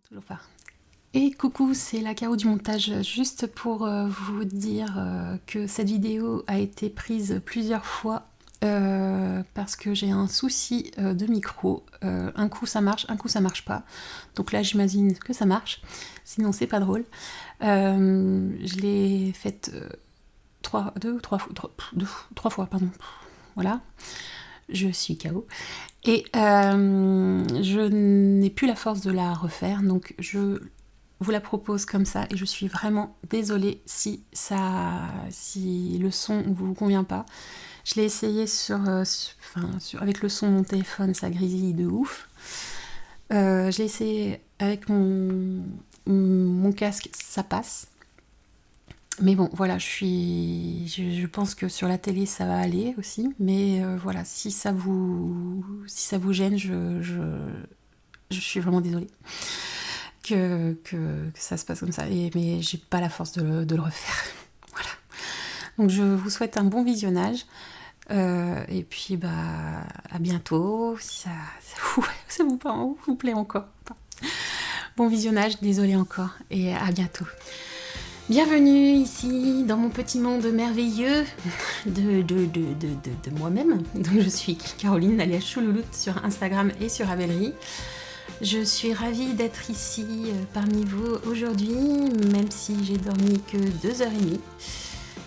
Toujours pas. Et coucou, c'est la Caro du montage, juste pour vous dire que cette vidéo a été prise plusieurs fois parce que j'ai un souci de micro. Un coup ça marche, un coup ça marche pas. Donc là j'imagine que ça marche, sinon c'est pas drôle. Je l'ai faite trois fois, pardon. Voilà, je suis KO. Et je n'ai plus la force de la refaire, donc je vous la propose comme ça, et je suis vraiment désolée si le son ne vous convient pas. Je l'ai essayé avec le son de mon téléphone, ça grésille de ouf. Je l'ai essayé avec mon casque, ça passe. Mais bon, voilà, je pense que sur la télé ça va aller aussi, mais voilà, si ça vous gêne, je suis vraiment désolée que ça se passe comme ça, mais j'ai pas la force de le refaire. Voilà. Donc je vous souhaite un bon visionnage, et puis bah à bientôt, si ça vous plaît encore. Bon visionnage, désolée encore, et à bientôt. Bienvenue ici dans mon petit monde merveilleux de moi-même. Donc je suis Caroline alias Choulouloute sur Instagram et sur Ravelry. Je suis ravie d'être ici parmi vous aujourd'hui, même si j'ai dormi que 2h30.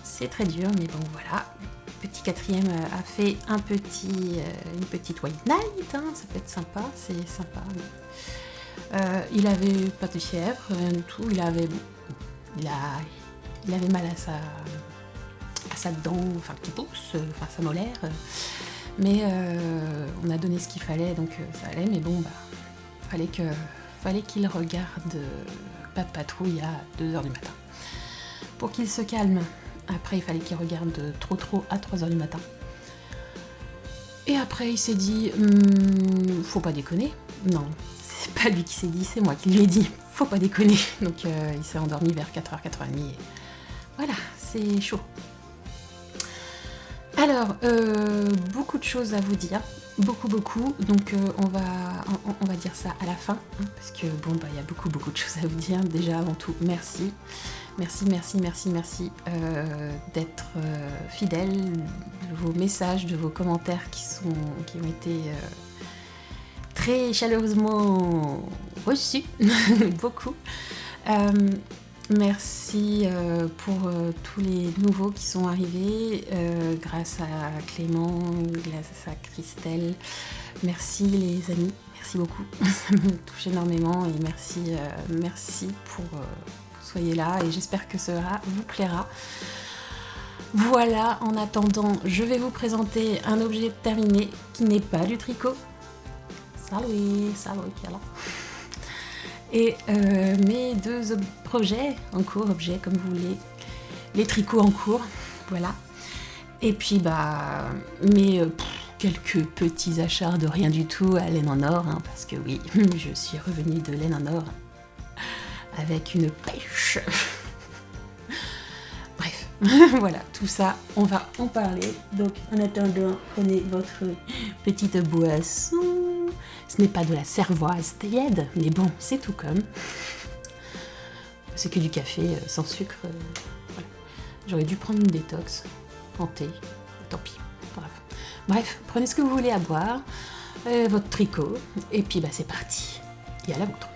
C'est très dur, mais bon voilà. Petit quatrième a fait une petite white night, hein, ça peut être sympa, c'est sympa. Il avait pas de fièvre, rien du tout, il avait mal à sa dent, enfin qui pousse, enfin sa molaire, mais on a donné ce qu'il fallait, donc ça allait, mais bon, bah, fallait qu'il regarde Papatrouille à 2h du matin pour qu'il se calme. Après, il fallait qu'il regarde trop à 3h du matin. Et après, il s'est dit, faut pas déconner. Non, c'est pas lui qui s'est dit, c'est moi qui lui ai dit, faut pas déconner. Donc il s'est endormi vers 4h, 4h30. Et voilà, c'est chaud. Alors, beaucoup de choses à vous dire. Beaucoup. Donc on va dire ça à la fin, hein, parce que bon, bah, y a beaucoup de choses à vous dire. Déjà, avant tout, merci d'être fidèles, de vos messages, de vos commentaires qui ont été très chaleureusement reçus, beaucoup. Merci pour tous les nouveaux qui sont arrivés, grâce à Clément, grâce à Christelle. Merci les amis, merci beaucoup, ça me touche énormément, et merci pour soyez là, et j'espère que cela vous plaira. Voilà, en attendant, je vais vous présenter un objet terminé qui n'est pas du tricot. Salut, Kiala. Et mes deux projets en cours, objets comme vous voulez, les tricots en cours, voilà. Et puis bah quelques petits achats de rien du tout à laine en or, hein, parce que oui, je suis revenue de laine en or avec une pêche. Bref, voilà, tout ça, on va en parler. Donc en attendant, prenez votre petite boisson. Ce n'est pas de la cervoise tiède, mais bon, c'est tout comme. C'est que du café sans sucre. Voilà. J'aurais dû prendre une détox en thé, tant pis. Bref, prenez ce que vous voulez à boire, votre tricot, et puis bah c'est parti. Et à la vôtre.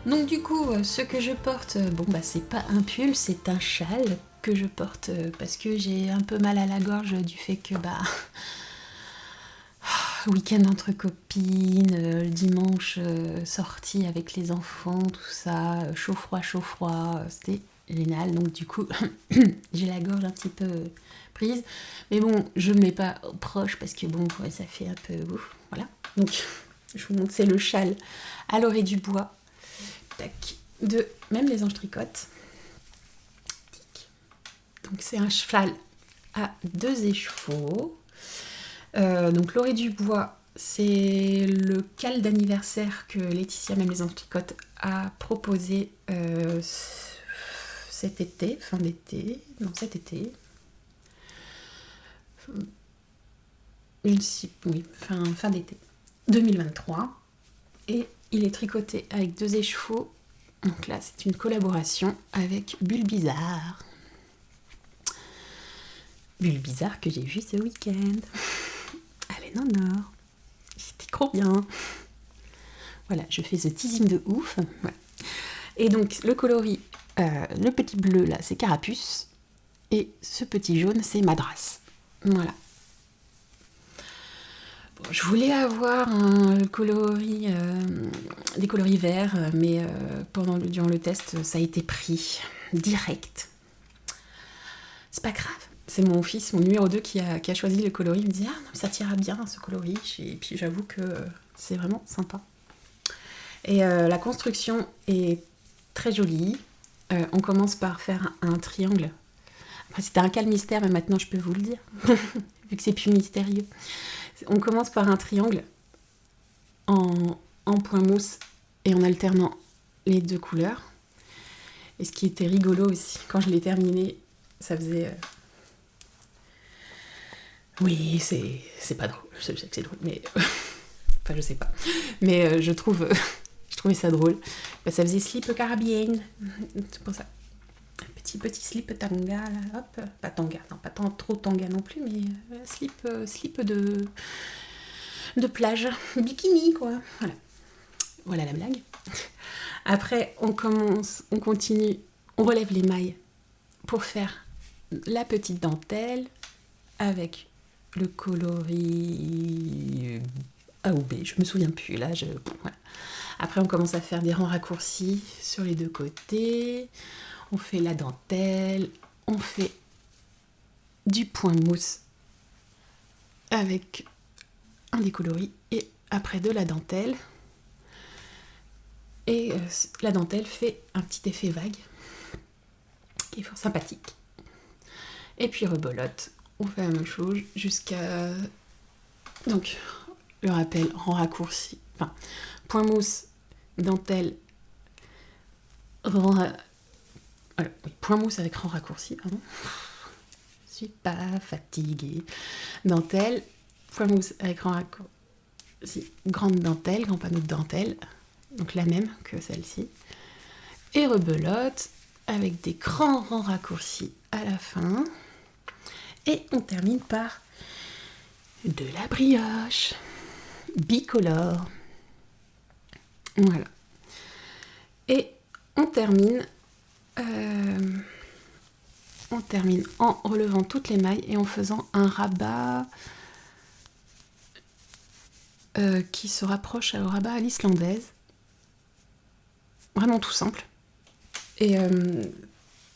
Donc du coup, ce que je porte, bon bah c'est pas un pull, c'est un châle que je porte parce que j'ai un peu mal à la gorge du fait que bah week-end entre copines, le dimanche sortie avec les enfants, tout ça, chaud froid, c'était génial. Donc du coup, j'ai la gorge un petit peu prise, mais bon, je ne mets pas proche parce que bon, ouais, ça fait un peu ouf, voilà. Donc je vous montre, c'est le châle à l'orée du bois. Tac, de même les anges tricotent. Donc c'est un cheval à 2 écheveaux. Donc l'orée du bois, c'est le cal d'anniversaire que Laetitia, même les anges tricotent, a proposé cet été, fin d'été, non cet été, oui, fin d'été 2023, et il est tricoté avec 2 écheveaux. Donc là, c'est une collaboration avec Bulle Bizarre. Bulle Bizarre que j'ai vu ce week-end. Allez, non, non. C'était trop bien. Voilà, je fais ce teasing de ouf. Voilà. Et donc, le coloris, le petit bleu là, c'est Carapuce. Et ce petit jaune, c'est Madras. Voilà. Bon, je voulais avoir des coloris verts, mais durant le test, ça a été pris direct. C'est pas grave. C'est mon fils, mon numéro 2, qui a choisi le coloris. Il me dit « Ah, non, ça t'ira bien, ce coloris. » Et puis j'avoue que c'est vraiment sympa. Et la construction est très jolie. On commence par faire un triangle. Après, c'était un calme mystère, mais maintenant je peux vous le dire, vu que c'est plus mystérieux. On commence par un triangle en point mousse et en alternant les 2 couleurs. Et ce qui était rigolo aussi, quand je l'ai terminé, ça faisait... Oui, c'est pas drôle. Je sais que c'est drôle, mais... enfin, je sais pas. Mais je trouvais ça drôle. Bah, ça faisait slip carabine. C'est pour ça. Petit slip tanga, là, hop. Pas tanga, non, pas trop tanga non plus, mais slip de plage. Bikini, quoi. Voilà la blague. Après, on continue, on relève les mailles pour faire la petite dentelle avec le coloris A ou B, je me souviens plus, là, voilà. Après, on commence à faire des rangs raccourcis sur les 2 côtés, on fait la dentelle, on fait du point mousse avec un des coloris, et après de la dentelle. Et la dentelle fait un petit effet vague, qui est fort sympathique. Et puis rebelote, on fait la même chose jusqu'à... Donc, le rappel, rang raccourci, enfin, point mousse, dentelle, voilà, oui, point mousse avec rang raccourci, pardon. Je suis pas fatiguée. Dentelle, point mousse avec rang raccourci, grande dentelle, grand panneau de dentelle, donc la même que celle-ci. Et rebelote avec des grands rangs raccourcis à la fin. Et on termine par de la brioche bicolore. Voilà. Et on termine en relevant toutes les mailles et en faisant un rabat qui se rapproche au rabat à l'islandaise. Vraiment tout simple. Et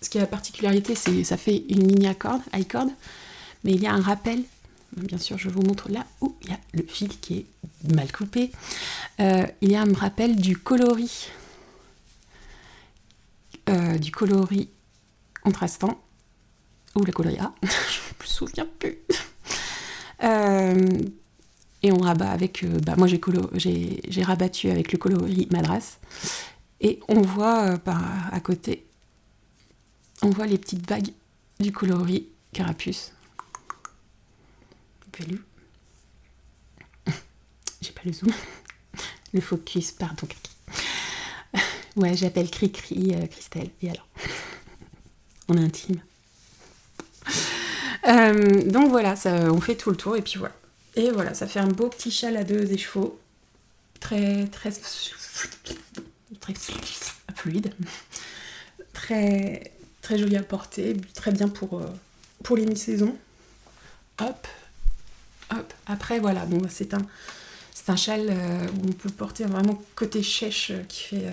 ce qui a la particularité, c'est ça fait une ligne high cord, mais il y a un rappel. Bien sûr, je vous montre là où il y a le fil qui est mal coupé. Il y a un rappel du coloris contrastant, ou le coloris A, je ne me souviens plus. Et on rabat avec... moi, j'ai rabattu avec le coloris Madras. Et on voit à côté, on voit les petites vagues du coloris Carapuce. Velu. J'ai pas le zoom. Le focus, pardon. Ouais, j'appelle Cricri Christelle. Et alors, on est intime. Donc voilà, on fait tout le tour et puis voilà. Et voilà, ça fait un beau petit châle à 2 écheveaux. Très fluide. Très joli à porter. Très bien pour les mi-saisons. Hop. Après, voilà, bon, c'est un châle où on peut porter vraiment côté chèche qui fait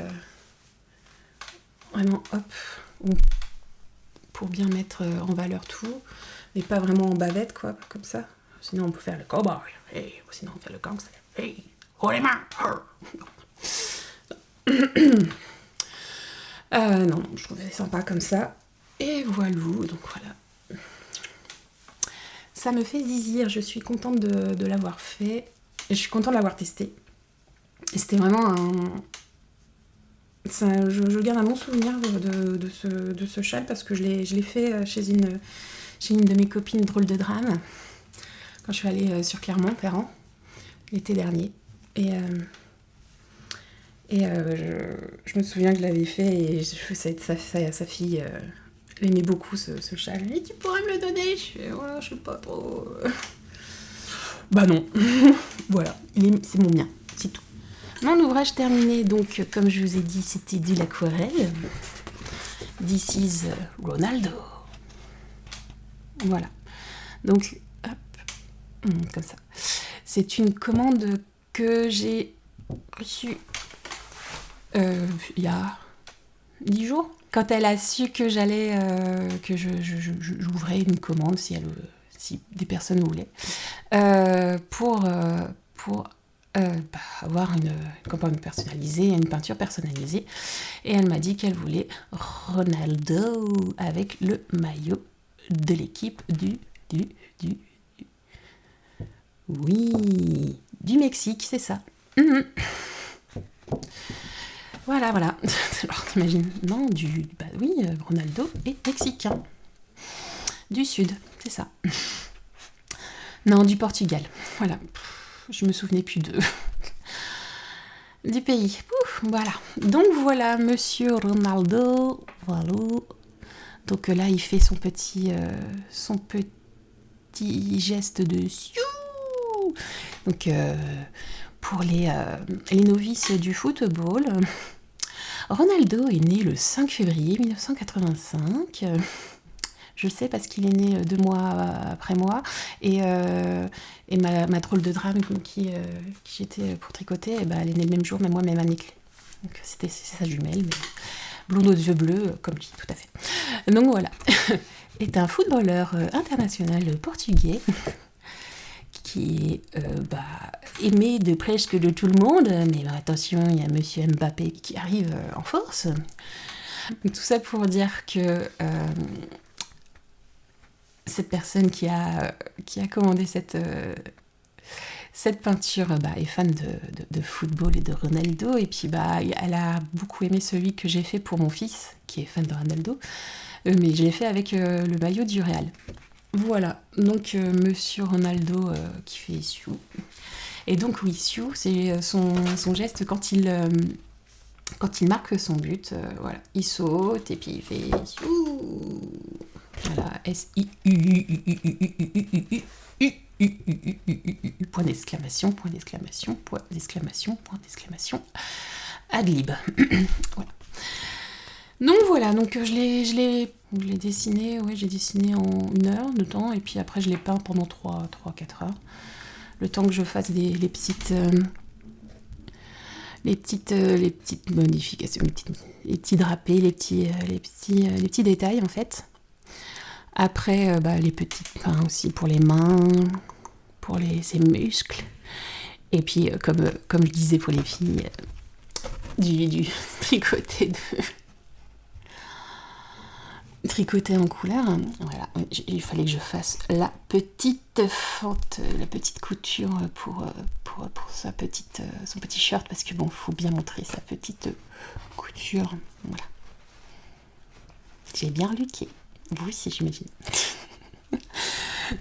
vraiment hop, pour bien mettre en valeur tout, mais pas vraiment en bavette, quoi, comme ça. Sinon, on peut faire le cowboy. Hey, ou sinon, on fait le gangster. Hey, oh les mains. Non, je trouvais sympa comme ça. Et voilà, donc voilà. Ça me fait zizir, je suis contente de l'avoir fait. Je suis contente de l'avoir testé. Et c'était vraiment je garde un bon souvenir de ce châle parce que je l'ai fait chez une de mes copines drôle de drame quand je suis allée sur Clermont-Ferrand l'été dernier. Je me souviens que je l'avais fait et je faisais à sa fille. Elle aimait beaucoup ce châle. Et tu pourrais me le donner? Je sais pas trop. Bah non. Voilà, c'est mon mien, c'est tout. Mon ouvrage terminé, donc, comme je vous ai dit, c'était de l'aquarelle. This is Ronaldo. Voilà. Donc, hop, comme ça. C'est une commande que j'ai reçue il y a 10 jours. Quand elle a su que j'allais, que j'ouvrais une commande, si des personnes voulaient, pour avoir une campagne personnalisée, une peinture personnalisée. Et elle m'a dit qu'elle voulait Ronaldo avec le maillot de l'équipe oui, du Mexique, c'est ça. Voilà. Alors t'imagines, non, oui, Ronaldo est mexicain. Du sud, c'est ça. Non, du Portugal. Voilà. Je me souvenais plus du pays. Voilà. Donc voilà, Monsieur Ronaldo. Voilà. Donc là, il fait son petit geste de siou. Donc pour les novices du football, Ronaldo est né le 5 février 1985. Je le sais parce qu'il est né 2 mois après moi. Et ma drôle de drame qui j'étais pour tricoter, elle est née le même jour, même moi, même année. Donc c'est sa jumelle, mais blonde aux yeux bleus, comme lui, tout à fait. Donc voilà. Est un footballeur international portugais qui est aimé de presque de tout le monde. Mais attention, il y a Monsieur Mbappé qui arrive en force. Donc, tout ça pour dire que cette personne qui a commandé cette peinture est fan de football et de Ronaldo. Et puis elle a beaucoup aimé celui que j'ai fait pour mon fils, qui est fan de Ronaldo. Mais je l'ai fait avec le maillot du Real. Voilà, donc Monsieur Ronaldo qui fait siou. Et donc oui, siou, c'est son geste quand il marque son but. Voilà, il saute et puis il fait siou. Voilà, S-I-U-U-U-U-U-U-U-U-U-U-U-U, point d'exclamation, point d'exclamation, point d'exclamation, point d'exclamation, adlib. Voilà. Donc voilà, donc je l'ai dessiné, j'ai dessiné en 1 heure de temps, et puis après je l'ai peint pendant 3-4 heures. Le temps que je fasse les petites modifications, les petits drapés, les petits détails en fait. Après, les petites peints aussi pour les mains, pour ses muscles. Et puis, comme je disais pour les filles, du tricoté en couleur. Voilà, il fallait que je fasse la petite fente, la petite couture pour son petit shirt, parce que faut bien montrer sa petite couture. Voilà. J'ai bien reluqué. Vous aussi, j'imagine.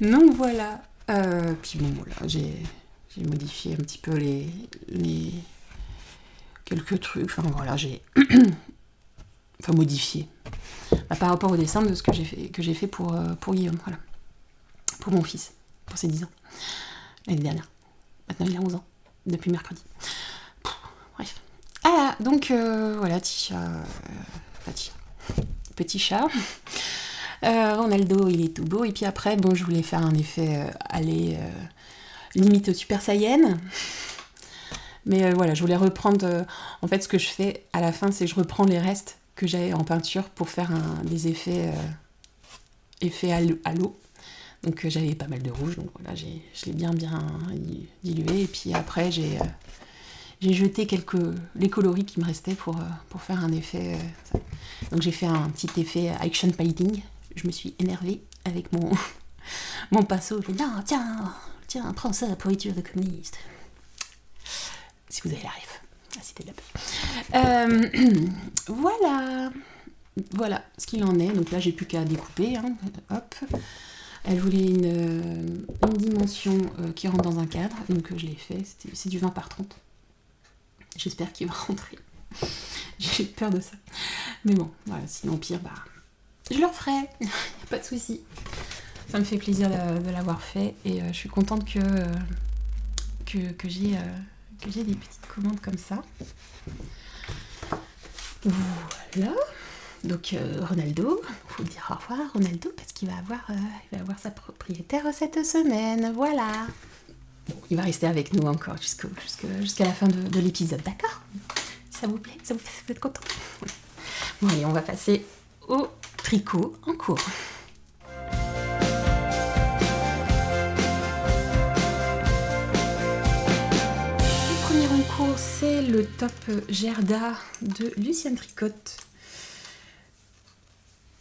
Donc voilà. Puis voilà, j'ai modifié un petit peu les quelques trucs. Enfin voilà, j'ai modifié. Par rapport au dessin de ce que j'ai fait pour Guillaume, voilà. Pour mon fils, pour ses 10 ans. L'année dernière. Maintenant, il a 11 ans. Depuis mercredi. Bref. Ah, donc, voilà, petit chat. Ronaldo, il est tout beau. Et puis après, je voulais faire un effet limite Super Saiyan. Mais voilà, je voulais reprendre... en fait, ce que je fais à la fin, c'est que je reprends les restes que j'ai en peinture pour faire des effets à l'eau. Donc j'avais pas mal de rouge, donc voilà, je l'ai bien dilué. Et puis après, j'ai jeté les coloris qui me restaient pour faire un effet. Donc j'ai fait un petit effet action painting. Je me suis énervée avec mon pinceau. Je dis non, tiens, prends ça, pourriture de communiste. Si vous avez la ref. la cité de la paix. Voilà ce qu'il en est. Donc là, j'ai plus qu'à découper. Hein. Hop. Elle voulait une dimension qui rentre dans un cadre, donc je l'ai fait. C'est du 20 par 30. J'espère qu'il va rentrer. J'ai peur de ça. Mais bon, voilà, sinon au pire, je le referai. Y a pas de souci. Ça me fait plaisir de l'avoir fait et je suis contente que j'ai des petites commandes comme ça. Voilà. Donc Ronaldo, faut dire au revoir Ronaldo parce qu'il va avoir sa propriétaire cette semaine. Voilà. Bon, il va rester avec nous encore jusqu'à la fin de l'épisode, d'accord? Ça vous plaît? Vous êtes content? Bon, allez, on va passer au tricot en cours. Le premier en cours, c'est le top Gerda de Lucienne Tricotte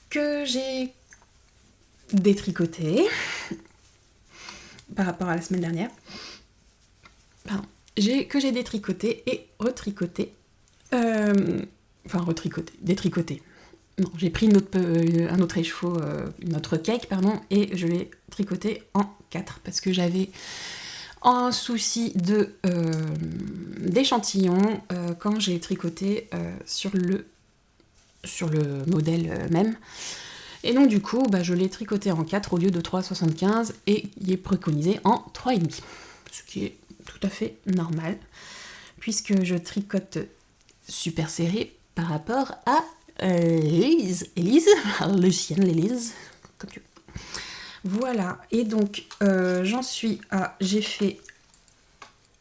que j'ai détricoté par rapport à la semaine dernière. Que j'ai détricoté et retricoté. Détricoté. Non, j'ai pris un autre écheveau, une autre cake, pardon, et je l'ai tricoté en 4 parce que j'avais un souci d'échantillon quand j'ai tricoté sur le modèle même. Et donc du coup, je l'ai tricoté en 4 au lieu de 3,75 et il est préconisé en 3,5. Ce qui est tout à fait normal, puisque je tricote super serré par rapport à Lucienne Lélise, comme tu veux. Voilà, et donc j'en suis à... J'ai fait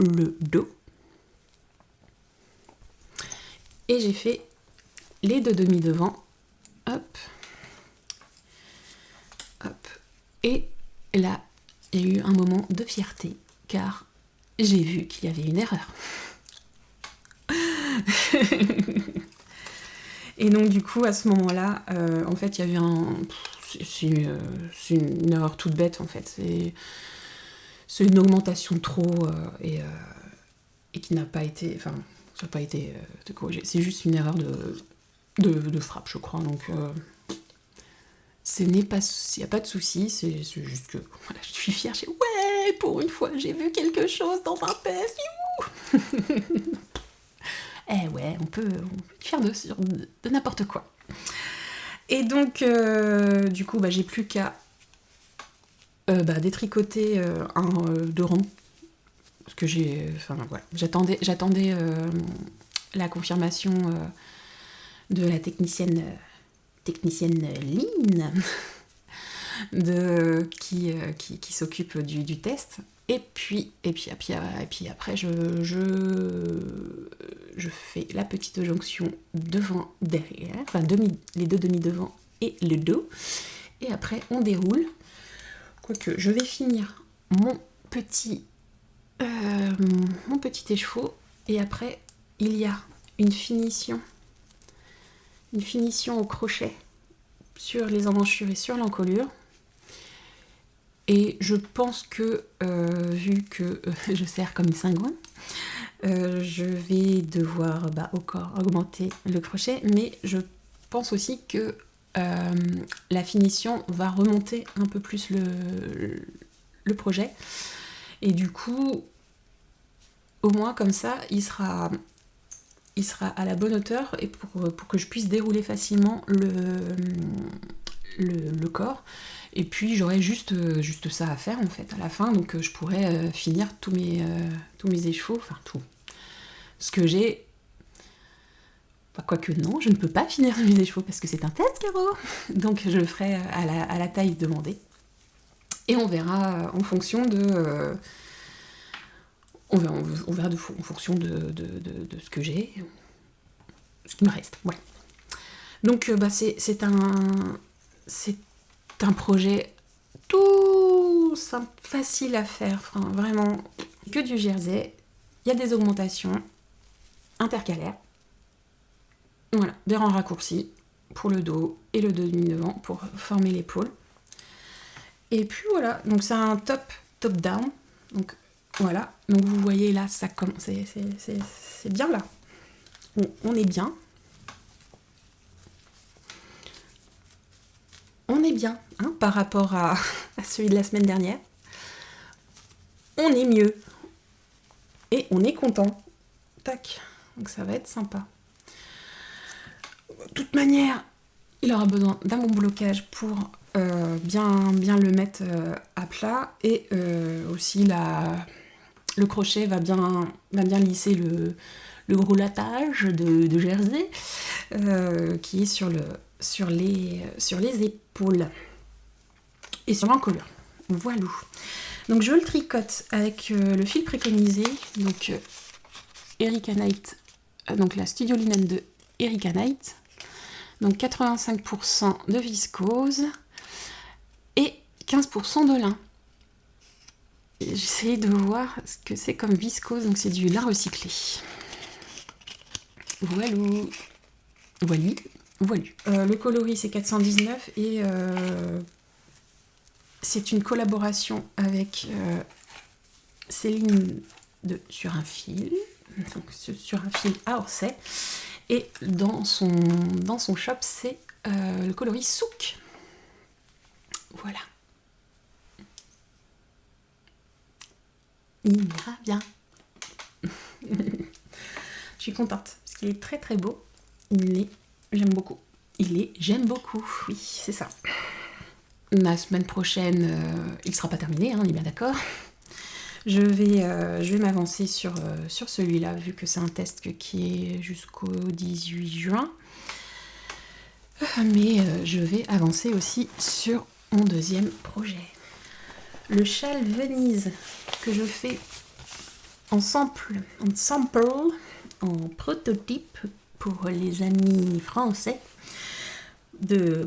le dos, et j'ai fait les 2 demi devant, hop, hop, et là, il y a eu un moment de fierté, car j'ai vu qu'il y avait une erreur. Et donc du coup, à ce moment-là, en fait, il y avait c'est une erreur toute bête, en fait. C'est une augmentation de trop, et qui n'a pas été... Enfin, ça n'a pas été corrigé. C'est juste une erreur de frappe, je crois. Donc, il n'y a pas de souci. C'est juste que voilà, je suis fière. Ouais, pour une fois, j'ai vu quelque chose dans un test. Eh ouais, on peut être fier de n'importe quoi. Et donc, du coup, j'ai plus qu'à détricoter deux rangs. Parce que j'attendais la confirmation de la technicienne Lynn qui s'occupe du test. Et puis après, je fais la petite jonction devant-derrière, enfin les 2 demi devant et le dos. Et après, on déroule. Quoique, je vais finir mon petit écheveau. Et après, il y a une finition au crochet sur les emmanchures et sur l'encolure. Et je pense que, vu que je serre comme une cingouin, je vais devoir encore augmenter le crochet, mais je pense aussi que la finition va remonter un peu plus le projet. Et du coup, au moins comme ça, il sera à la bonne hauteur et pour que je puisse dérouler facilement le corps. Et puis j'aurais juste ça à faire en fait à la fin, donc je pourrais finir tous mes écheveaux, enfin tout ce que j'ai. Quoique non, je ne peux pas finir mes écheveaux parce que c'est un test, Caro. Donc je le ferai à la taille demandée. Et on verra en fonction de... on verra en fonction de ce que j'ai, ce qui me reste. Voilà. Donc c'est un projet tout simple, facile à faire, enfin, vraiment que du jersey. Il y a des augmentations intercalaires. Voilà, des rangs raccourcis pour le dos et le dos demi devant pour former l'épaule. Et puis voilà, donc c'est un top down. Donc voilà, donc vous voyez là, ça commence, c'est bien là. on est bien. On est bien, hein, par rapport à celui de la semaine dernière. On est mieux. Et on est content. Tac. Donc ça va être sympa. De toute manière, il aura besoin d'un bon blocage pour bien le mettre à plat. Et aussi le crochet va bien lisser le gros latage de jersey qui est sur les épaules et sur l'encolure. Voilà. Donc je le tricote avec le fil préconisé, donc Erika Knight, donc la Studio Linen de Erika Knight, donc 85% de viscose et 15% de lin. J'essaie de voir ce que c'est comme viscose, donc c'est du lin recyclé. Voilou. Voili. Voilu. Le coloris c'est 419 et c'est une collaboration avec Céline de Sur un fil, donc sur un fil à Orsay, et dans son shop c'est le coloris Souk. Voilà. Il ira bien. Je suis contente parce qu'il est très très beau. J'aime beaucoup. J'aime beaucoup. Oui, c'est ça. La semaine prochaine, il sera pas terminé, hein, on est bien d'accord. Je vais m'avancer sur celui-là, vu que c'est un test qui est jusqu'au 18 juin. Mais je vais avancer aussi sur mon deuxième projet. Le châle Venise que je fais en sample, en prototype pour les amis français,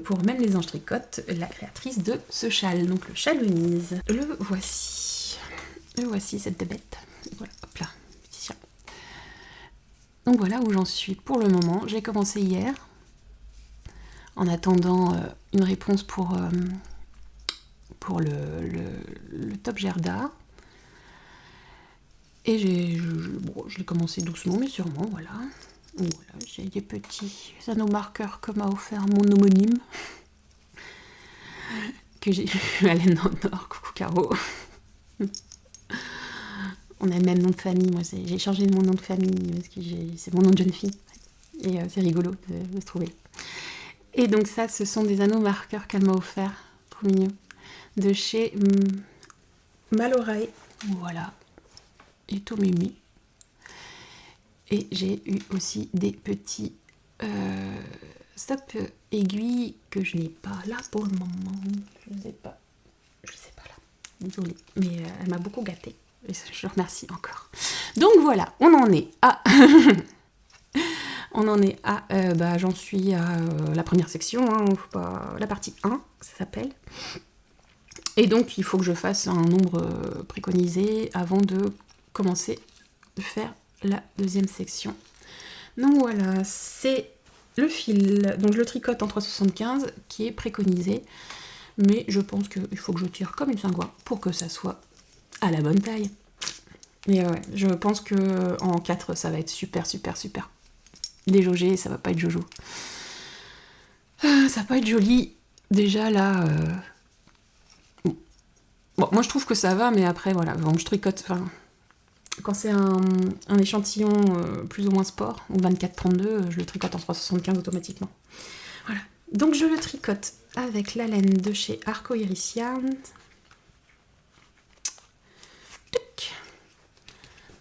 pour même les anges tricotes, la créatrice de ce châle, donc le châle Venise. Le voici, cette bête. Voilà, hop là. Donc voilà où j'en suis pour le moment. J'ai commencé hier, en attendant une réponse pour le top Gerda. Et je l'ai commencé doucement mais sûrement, voilà. Voilà, j'ai des petits anneaux marqueurs que m'a offert mon homonyme. Que j'ai eu à laine dans le Nord. Coucou Caro. On a le même nom de famille, moi j'ai changé mon nom de famille parce que c'est mon nom de jeune fille. Et c'est rigolo de se trouver. Et donc ça, ce sont des anneaux marqueurs qu'elle m'a offert, trop mignon, de chez Malorae. Voilà. Et tout mimi. Et j'ai eu aussi des petits stop aiguilles que je n'ai pas là pour le moment. Je ne sais pas là. Désolée. Mais elle m'a beaucoup gâtée. Et je remercie encore. Donc voilà, on en est à... j'en suis à la première section, hein, la partie 1, ça s'appelle. Et donc il faut que je fasse un nombre préconisé avant de commencer à faire la deuxième section. Donc voilà, c'est le fil, donc je le tricote en 3,75 qui est préconisé, mais je pense qu'il faut que je tire comme une cingouin pour que ça soit à la bonne taille. Mais ouais, je pense que en 4 ça va être super déjaugé, ça va pas être jojo. Ça va pas être joli. Déjà là... Bon, moi je trouve que ça va, mais après voilà, bon, je tricote... Quand c'est un échantillon plus ou moins sport, ou 24-32, je le tricote en 3,75 automatiquement. Voilà. Donc je le tricote avec la laine de chez Arco Iris Yarn.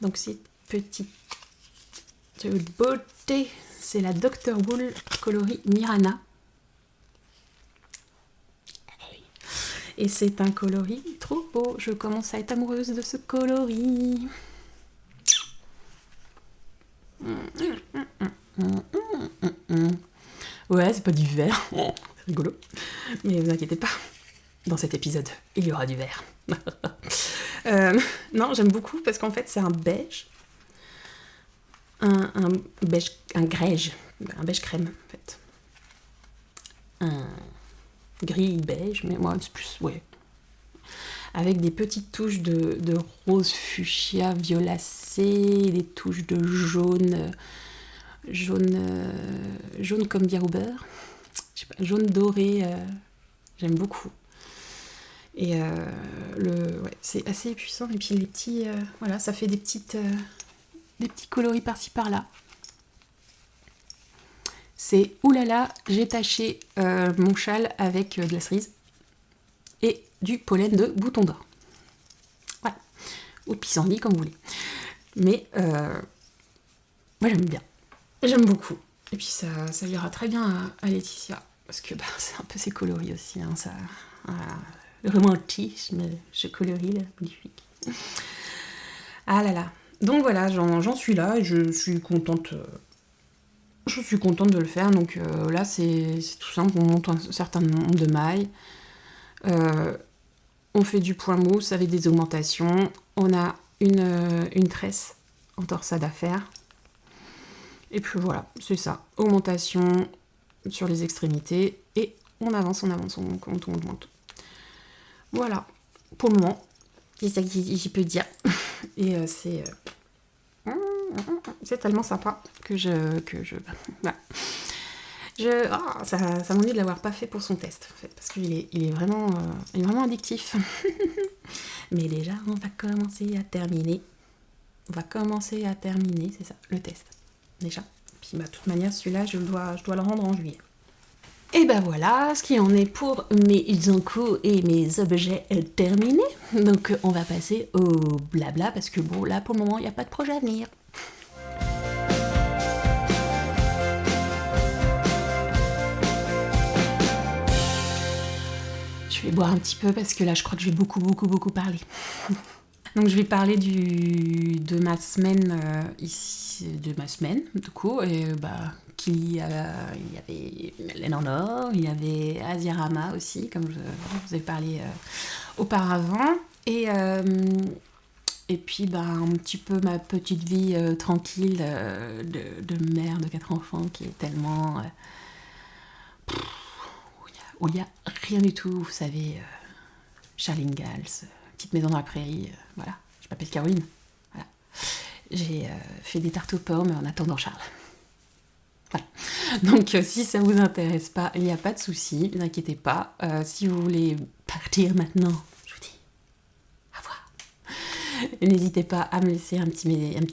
Donc c'est petite beauté, c'est la Dr. Wool coloris Mirana. Et c'est un coloris trop beau, je commence à être amoureuse de ce coloris. Ouais, c'est pas du vert, c'est rigolo. Mais vous inquiétez pas, dans cet épisode, il y aura du vert. Non, j'aime beaucoup parce qu'en fait c'est un beige. Un beige, un beige crème en fait. Un gris beige, mais moi c'est plus, ouais. Avec des petites touches de rose fuchsia violacé, des touches de jaune jaune comme dire au beurre. Je sais pas, jaune doré, j'aime beaucoup. Et c'est assez puissant. Et puis les petits, voilà, ça fait des petits coloris par-ci par-là. C'est oulala, j'ai taché mon châle avec de la cerise et du pollen de bouton d'or. Voilà. Ou pissenlit, comme vous voulez. Mais moi j'aime bien. J'aime beaucoup. Et puis ça ira très bien à Laetitia. Parce que c'est un peu ses coloris aussi. Hein, ça, le romantisme, ce coloris là, magnifique. Ah là là. Donc voilà, j'en suis là et je suis contente. Je suis contente de le faire. Donc là, c'est tout simple. On monte un certain nombre de mailles. On fait du point mousse avec des augmentations. On a une tresse en torsade à faire. Et puis voilà, c'est ça. Augmentation sur les extrémités. Et on avance, on monte. Voilà. Pour le moment, c'est ça que j'y peux dire. Et c'est tellement sympa que voilà. Ça m'ennuie de l'avoir pas fait pour son test, en fait, parce qu'il est vraiment addictif. Mais déjà, on va commencer à terminer. C'est ça, le test. Déjà. Puis, de toute manière, celui-là, je dois le rendre en juillet. Et ben voilà, ce qui en est pour mes encos et mes objets terminés. Donc, on va passer au blabla, parce que bon, là, pour le moment, il n'y a pas de projet à venir. Je vais boire un petit peu parce que là je crois que je vais beaucoup parler. Donc je vais parler de ma semaine du coup, et il y avait Laine en Or, il y avait Asiarama aussi, comme je vous ai parlé auparavant, et puis un petit peu ma petite vie tranquille de mère de 4 enfants qui est tellement... où il n'y a rien du tout, vous savez, Charles Ingalls, petite maison dans la prairie, voilà, je m'appelle Caroline, voilà. J'ai fait des tartes aux pommes en attendant Charles. Voilà. Donc si ça vous intéresse pas, il n'y a pas de souci, ne vous inquiétez pas. Si vous voulez partir maintenant, je vous dis au revoir. N'hésitez pas à me laisser un petit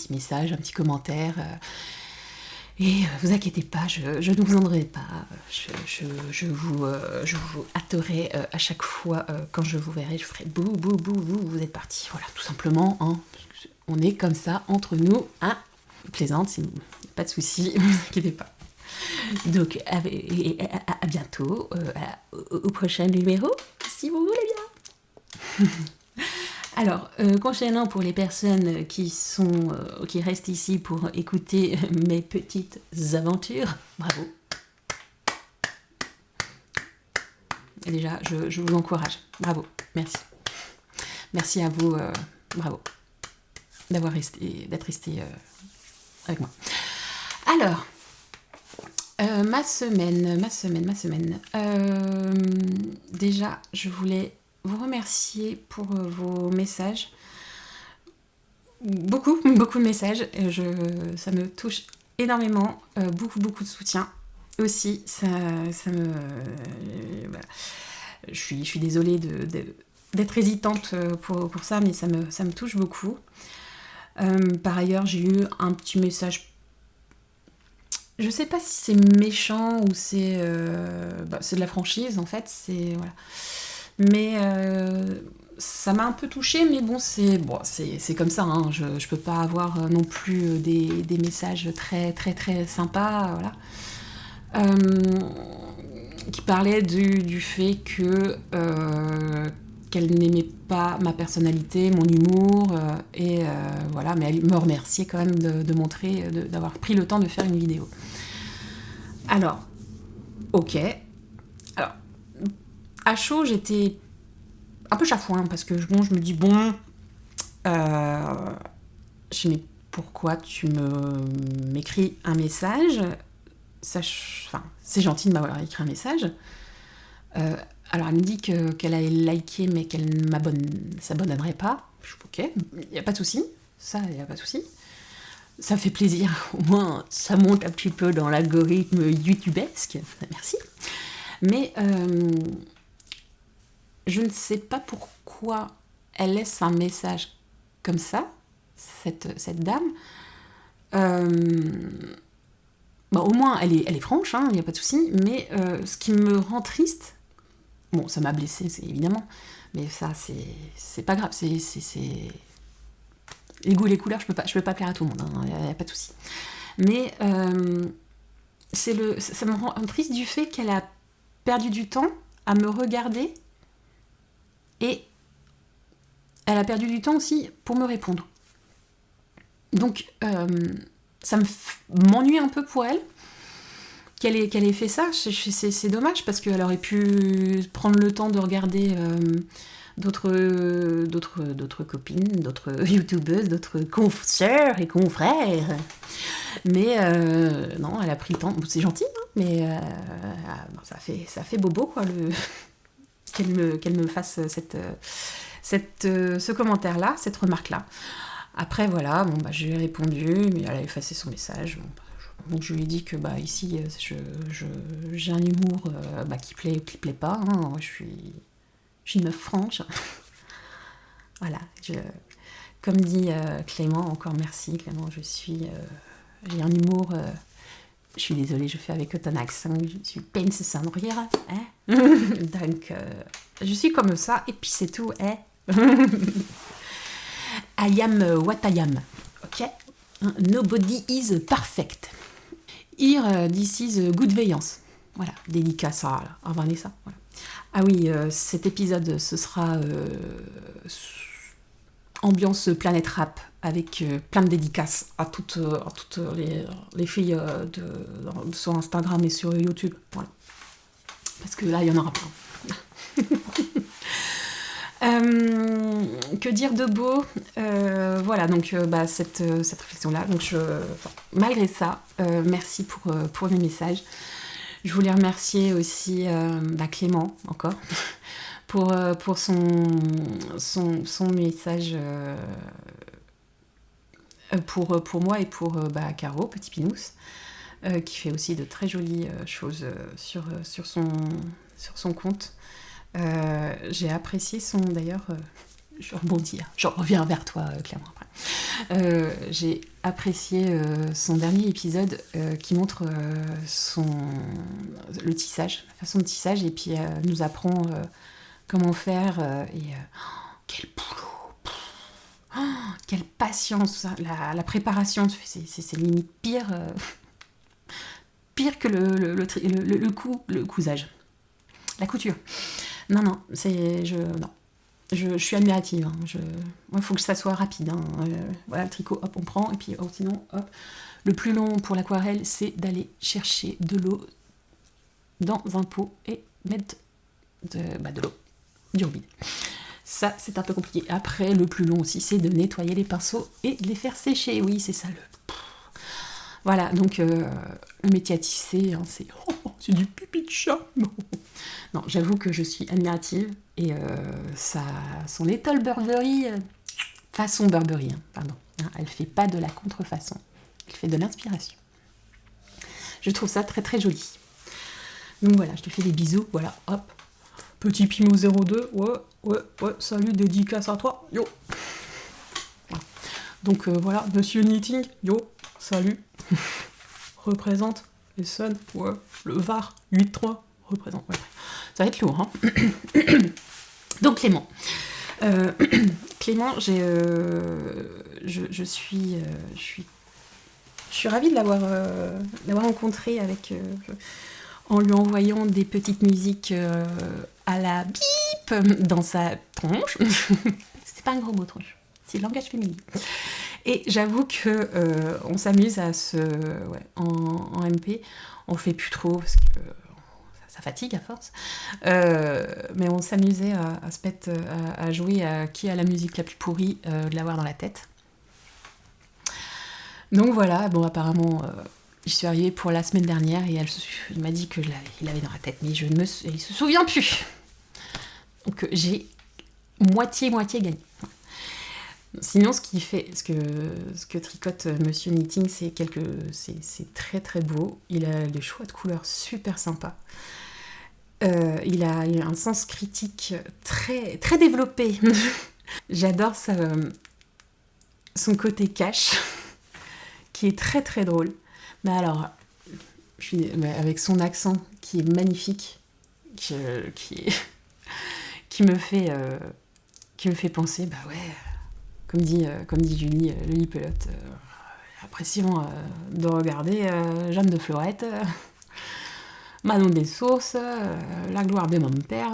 message, un petit commentaire. Et vous inquiétez pas, je ne vous en donnerai pas, je vous hâterai à chaque fois quand je vous verrai, je ferai bou, vous êtes partis. Voilà, tout simplement, hein, on est comme ça entre nous, hein, plaisante, pas de soucis, ne vous inquiétez pas. Donc, à bientôt, au prochain numéro, si vous voulez bien. Alors, concernant pour les personnes qui restent ici pour écouter mes petites aventures, bravo. Et déjà, je vous encourage. Bravo, merci. Merci à vous, bravo, d'être resté avec moi. Alors, ma semaine. Déjà, je voulais vous remercier pour vos messages. Beaucoup de messages. Ça me touche énormément. Beaucoup de soutien aussi. Ça me... voilà. Je suis désolée d'être hésitante pour ça, mais ça me touche beaucoup. Par ailleurs, j'ai eu un petit message. Je sais pas si c'est méchant ou c'est de la franchise en fait. Voilà. Mais ça m'a un peu touchée, mais bon, c'est comme ça, hein. Je peux pas avoir non plus des messages très sympas, voilà. Qui parlaient du fait que qu'elle n'aimait pas ma personnalité, mon humour, et voilà, mais elle me remerciait quand même de montrer, d'avoir pris le temps de faire une vidéo. Alors, ok. Alors, à chaud, j'étais un peu chafouin, parce que je me dis, mais pourquoi tu m'écris un message ? C'est gentil de m'avoir écrit un message. Alors, elle me dit qu'elle allait liker, mais qu'elle s'abonnerait pas. Je suis ok, il n'y a pas de souci. Ça, il n'y a pas de souci. Ça fait plaisir, au moins ça monte un petit peu dans l'algorithme youtubesque, merci. Mais je ne sais pas pourquoi elle laisse un message comme ça, cette dame. Bon, au moins elle est franche, il n'y a pas de souci, mais ce qui me rend triste, bon ça m'a blessée c'est évidemment, mais ça c'est pas grave, c'est les goûts et les couleurs, je peux pas plaire à tout le monde, il n'y a pas de souci. Mais ça me rend triste du fait qu'elle a perdu du temps à me regarder et elle a perdu du temps aussi pour me répondre. Donc ça m'ennuie un peu pour elle qu'elle ait fait ça. C'est dommage parce qu'elle aurait pu prendre le temps de regarder d'autres copines, d'autres youtubeuses, d'autres sœurs et confrères. Mais non, elle a pris le temps. Bon, c'est gentil, hein, mais ça fait bobo quoi, qu'elle me fasse ce commentaire-là, cette remarque-là. Après voilà, bon, je lui ai répondu, mais elle a effacé son message. Donc je lui ai dit que ici j'ai un humour qui plaît ou qui plaît pas. Moi, je suis une meuf franche. Voilà, comme dit Clément, encore merci Clément, j'ai un humour, je suis désolée, je fais avec ton accent, je suis pince sans rire, hein. Donc je suis comme ça, et puis c'est tout, hein. I am what I am, ok. Nobody is perfect. Here, this is good veillance. Voilà, dédicace à Vanessa. Voilà. Ah oui, cet épisode, ce sera ambiance planète rap, avec plein de dédicaces à toutes les filles sur Instagram et sur YouTube. Voilà. Parce que là, il y en aura plein. Que dire de beau, voilà, donc cette réflexion-là. Donc malgré ça, merci pour les messages. Je voulais remercier aussi Clément, encore, pour son message pour moi et pour Caro, petit Pinous, qui fait aussi de très jolies choses sur son compte. J'ai apprécié d'ailleurs, je rebondis, je reviens vers toi clairement après. J'ai apprécié son dernier épisode qui montre le tissage, la façon de tissage, et puis nous apprend comment faire, quel boulot, quelle patience, la préparation, c'est limite pire que le cousage, la couture. Non, je suis admirative. Moi, il faut que ça soit rapide. Voilà, le tricot, hop, on prend. Et puis, sinon, hop. Le plus long pour l'aquarelle, c'est d'aller chercher de l'eau dans un pot et mettre de l'eau, du robinet. Ça, c'est un peu compliqué. Après, le plus long aussi, c'est de nettoyer les pinceaux et de les faire sécher. Oui, c'est ça. Voilà, donc le métier à tisser, c'est du pipi de chat. Non, j'avoue que je suis admirative, et son Little Burberry, façon Burberry, pardon, elle fait pas de la contrefaçon, elle fait de l'inspiration. Je trouve ça très très joli. Donc voilà, je te fais des bisous, voilà, hop, petit Pimo 02, ouais, salut, dédicace à toi, yo. Voilà. Donc voilà, Monsieur Knitting, yo, salut, représente les Sun, ouais, le Var 8-3, représente, ouais. Ça va être lourd, hein. Donc Clément. Clément, je suis ravie de l'avoir rencontré en lui envoyant des petites musiques à la bip dans sa tronche. C'est pas un gros mot, tronche. C'est le langage féminin. Et j'avoue que on s'amuse en MP. On le fait plus trop parce que ça fatigue à force, mais on s'amusait à se mettre à jouer à qui a la musique la plus pourrie, de l'avoir dans la tête. Donc voilà, bon apparemment j'y suis arrivée pour la semaine dernière et il m'a dit que il l'avait dans la tête, mais il se souvient plus. Donc j'ai moitié gagné. Sinon, ce que tricote Monsieur Knitting, c'est très très beau. Il a des choix de couleurs super sympas. Il a un sens critique très, très développé. J'adore son côté cash, qui est très très drôle. Mais alors, avec son accent qui est magnifique, qui me fait penser, bah ouais, comme dit Julie, le lipelote, appréciant de regarder Jeanne de Florette, Manon des Sources, La gloire de mon père,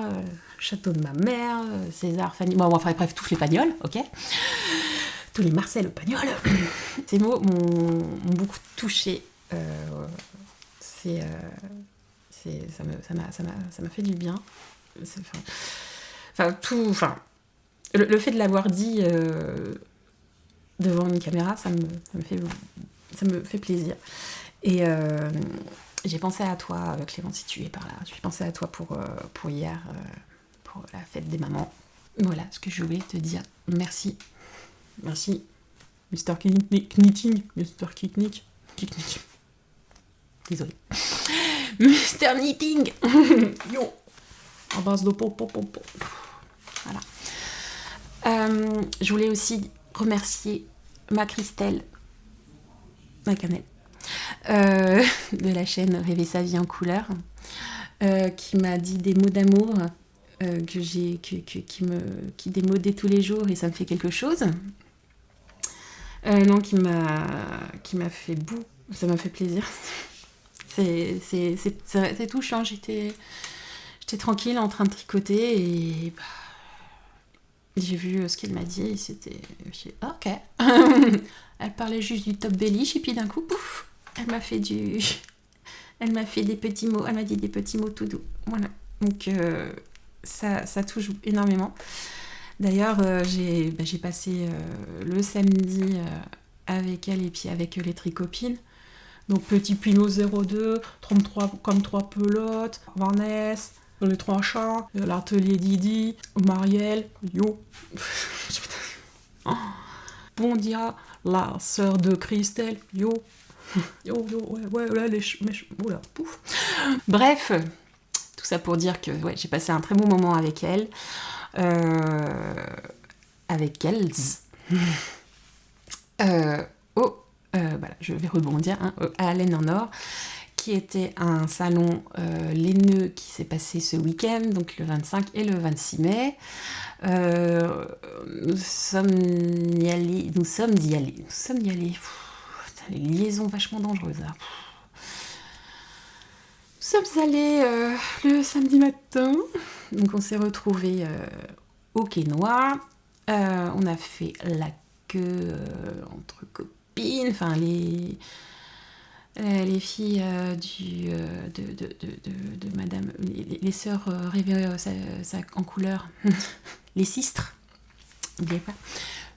Château de ma mère, César, Fanny... Bon, enfin bref, tous les Pagnols, ok. Tous les Marcel Pagnol. Ces mots m'ont beaucoup touchée. Ça m'a fait du bien. Le fait de l'avoir dit devant une caméra, ça me fait plaisir. Et j'ai pensé à toi, Clément, si tu es par là. J'ai pensé à toi pour hier, pour la fête des mamans. Voilà ce que je voulais te dire. Merci. Merci. Mr. Knitting. Mr. Kiknik. Désolée. Mr. Knitting. Yo. En base de pop. Voilà. Je voulais aussi remercier ma Christelle, ma cannelle, de la chaîne Rêver sa vie en couleur, qui m'a dit des mots d'amour qui démodait tous les jours et ça me fait quelque chose. Non, qui m'a fait bout, ça m'a fait plaisir. C'est touchant, j'étais tranquille en train de tricoter et bah, j'ai vu ce qu'elle m'a dit et j'ai ok. Elle parlait juste du top belly et puis d'un coup, pouf, elle m'a fait des petits mots, elle m'a dit des petits mots tout doux. Voilà, donc ça touche énormément. D'ailleurs, j'ai passé le samedi avec elle et puis avec les tricopines. Donc petit Pinot 02, 33 comme 3 pelotes, Vanessa, les 3 chats, l'atelier Didi, Marielle, yo. Bondia, la sœur de Christelle, yo. Yo, ouais, oula, pouf. Bref, tout ça pour dire que ouais, j'ai passé un très bon moment avec elle. Avec elles. Voilà, je vais rebondir à Laine en Or, qui était un salon laineux qui s'est passé ce week-end, donc le 25 et le 26 mai. Nous sommes y allés. Les liaisons vachement dangereuses là. Nous sommes allés le samedi matin, donc on s'est retrouvés au Quai Noir. On a fait la queue entre copines, enfin les filles de madame, les sœurs rêvaient en couleur, les sistres, n'oubliez pas,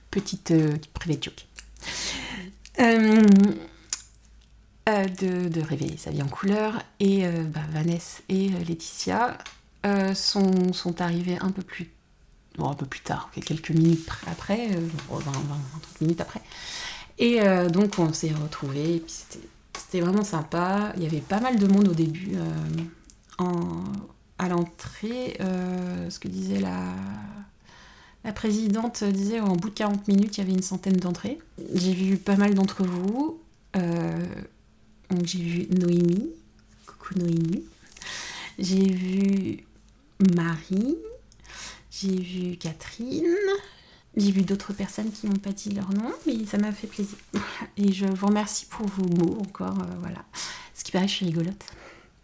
petite private joke. De rêver sa vie en couleur et Vanessa et Laetitia sont arrivées un peu plus tard, quelques minutes après, 20-30 minutes après. Et donc on s'est retrouvés, et puis c'était vraiment sympa. Il y avait pas mal de monde au début à l'entrée. Ce que disait la présidente disait en bout de 40 minutes, il y avait une centaine d'entrées. J'ai vu pas mal d'entre vous. Donc j'ai vu Noémie. Coucou Noémie. J'ai vu Marie. J'ai vu Catherine. J'ai vu d'autres personnes qui n'ont pas dit leur nom, mais ça m'a fait plaisir. Et je vous remercie pour vos mots encore. Voilà. Ce qui paraît, je suis rigolote.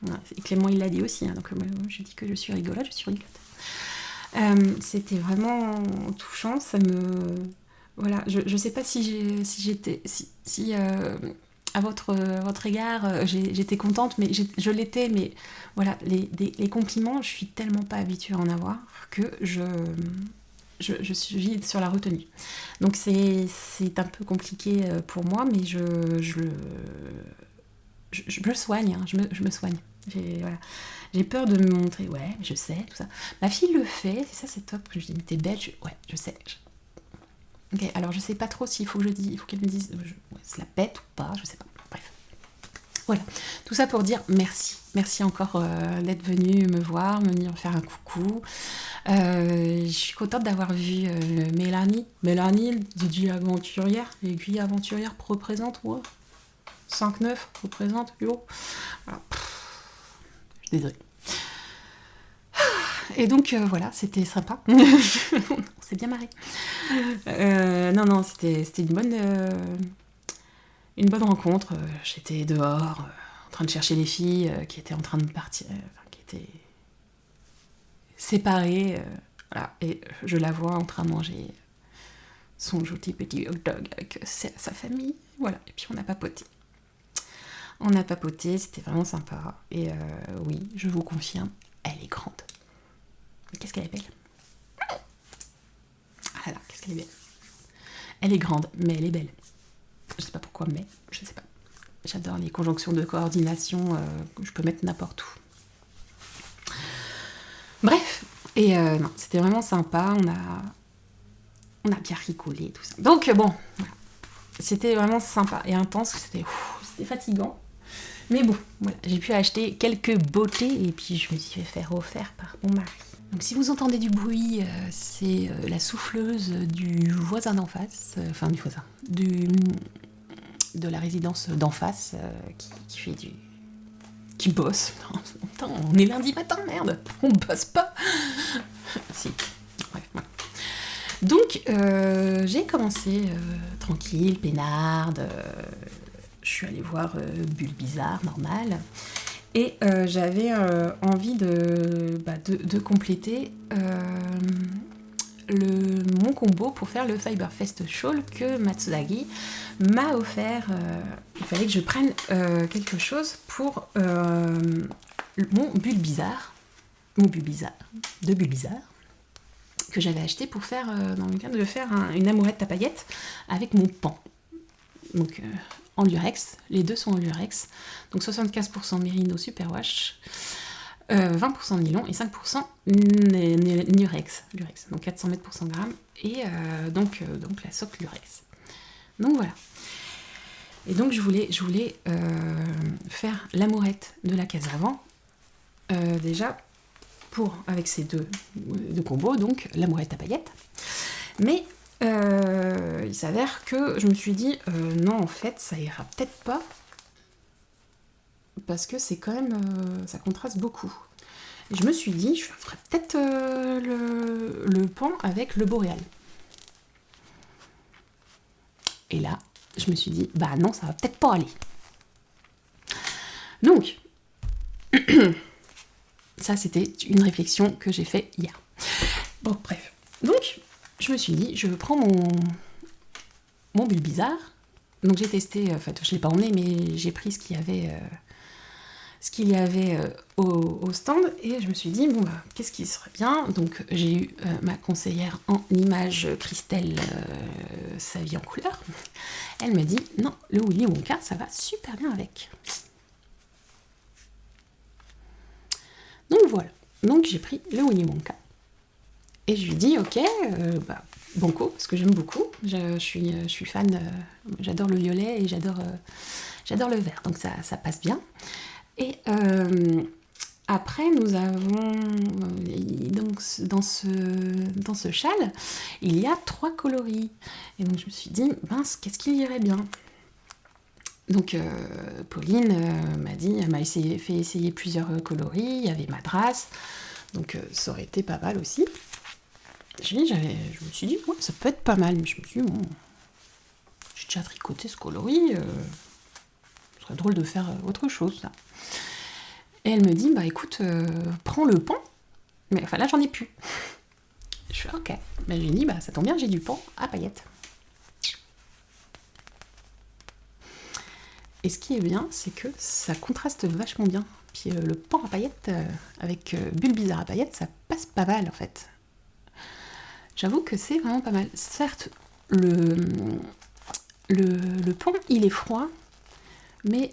Voilà. Et Clément, il l'a dit aussi. Hein, donc moi, je dis que je suis rigolote, C'était vraiment touchant. Ça me... Voilà. Je sais pas si j'étais... Si à votre égard, j'étais contente, mais je l'étais, mais voilà, les compliments, je suis tellement pas habituée à en avoir que je suis sur la retenue. Donc c'est un peu compliqué pour moi, mais je me soigne, hein, je me soigne. J'ai peur de me montrer, ouais, je sais, tout ça. Ma fille le fait, c'est ça, c'est top. Je dis, mais t'es belle, ouais, je sais. Ok, alors je sais pas trop s'il faut que il faut qu'elle me dise se la pète ou pas, je sais pas. Bref. Voilà. Tout ça pour dire merci. Merci encore d'être venu me voir, me venir faire un coucou. Je suis contente d'avoir vu Mélanie. Mélanie, Didier Aventurière, aiguille aventurière représente, ouais. 5-9 représente, yo. Alors, je suis désolée. Et donc voilà, c'était sympa. On s'est bien marré. Non, c'était une bonne rencontre. J'étais dehors, en train de chercher les filles qui étaient en train de partir, qui étaient séparées. Voilà, et je la vois en train de manger son joli petit hot dog avec sa famille. Voilà, et puis on a papoté. C'était vraiment sympa. Et oui, je vous confirme, elle est grande. Qu'est-ce qu'elle est belle. Alors, qu'est-ce qu'elle est belle. Elle est grande, mais elle est belle. Je sais pas pourquoi, mais je sais pas. J'adore les conjonctions de coordination que je peux mettre n'importe où. Bref, et non, c'était vraiment sympa. On a bien rigolé, tout ça. Donc bon, voilà. C'était vraiment sympa et intense. C'était fatigant. Mais bon, voilà, j'ai pu acheter quelques beautés et puis je me suis fait faire offert par mon mari. Donc si vous entendez du bruit, c'est la souffleuse du voisin d'en face, du voisin, de la résidence d'en face qui fait qui bosse. Putain, on est lundi matin, merde, on bosse pas. Si, bref, voilà. Donc j'ai commencé tranquille, peinarde, je suis allée voir Bulle Bizarre, normal. Et j'avais envie de compléter mon combo pour faire le Fiberfest Shawl que Matsudagi m'a offert. Il fallait que je prenne quelque chose pour mon Bulle Bizarre, de Bulle Bizarre, que j'avais acheté pour faire, dans le cadre de faire une amourette à paillettes avec mon pan. Donc en lurex, les deux sont en lurex, donc 75% Merino Superwash, 20% nylon et 5% lurex, donc 400 mètres pour 100 grammes, et donc la socle lurex. Donc voilà. Et donc je voulais faire l'amourette de la case avant, déjà, avec ces deux combos, donc l'amourette à paillettes, mais il s'avère que je me suis dit non, en fait ça ira peut-être pas parce que c'est quand même ça contraste beaucoup. Et je me suis dit je ferais peut-être le pan avec le boréal. Et là je me suis dit bah non, ça va peut-être pas aller. Donc ça c'était une réflexion que j'ai fait hier. Bon bref, donc je me suis dit, je prends mon Bulle Bizarre. Donc j'ai testé, en fait, je ne l'ai pas emmené, mais j'ai pris ce qu'il y avait au stand. Et je me suis dit, bon, bah, qu'est-ce qui serait bien. Donc j'ai eu ma conseillère en image, Christelle, sa vie en couleur. Elle m'a dit, non, le Willy Wonka, ça va super bien avec. Donc voilà. Donc j'ai pris le Willy Wonka. Et je lui dis, ok, banco, parce que j'aime beaucoup. Je suis fan, j'adore le violet et j'adore le vert, donc ça passe bien. Et après, nous avons, donc, dans ce châle, il y a 3 coloris. Et donc je me suis dit, mince, qu'est-ce qui irait bien ? Donc Pauline m'a fait essayer plusieurs coloris, il y avait Madras, donc ça aurait été pas mal aussi. Je me suis dit, ouais, ça peut être pas mal, mais je me suis dit, bon, j'ai déjà tricoté ce coloris, ce serait drôle de faire autre chose, là. Et elle me dit, bah écoute, prends le pan, mais enfin là j'en ai plus. Je fais, ok. Ben, je lui dis, bah ça tombe bien, j'ai du pan à paillettes. Et ce qui est bien, c'est que ça contraste vachement bien. Puis le pan à paillettes avec Bulle Bizarre à paillettes, ça passe pas mal en fait. J'avoue que c'est vraiment pas mal. Certes, le pan, il est froid, mais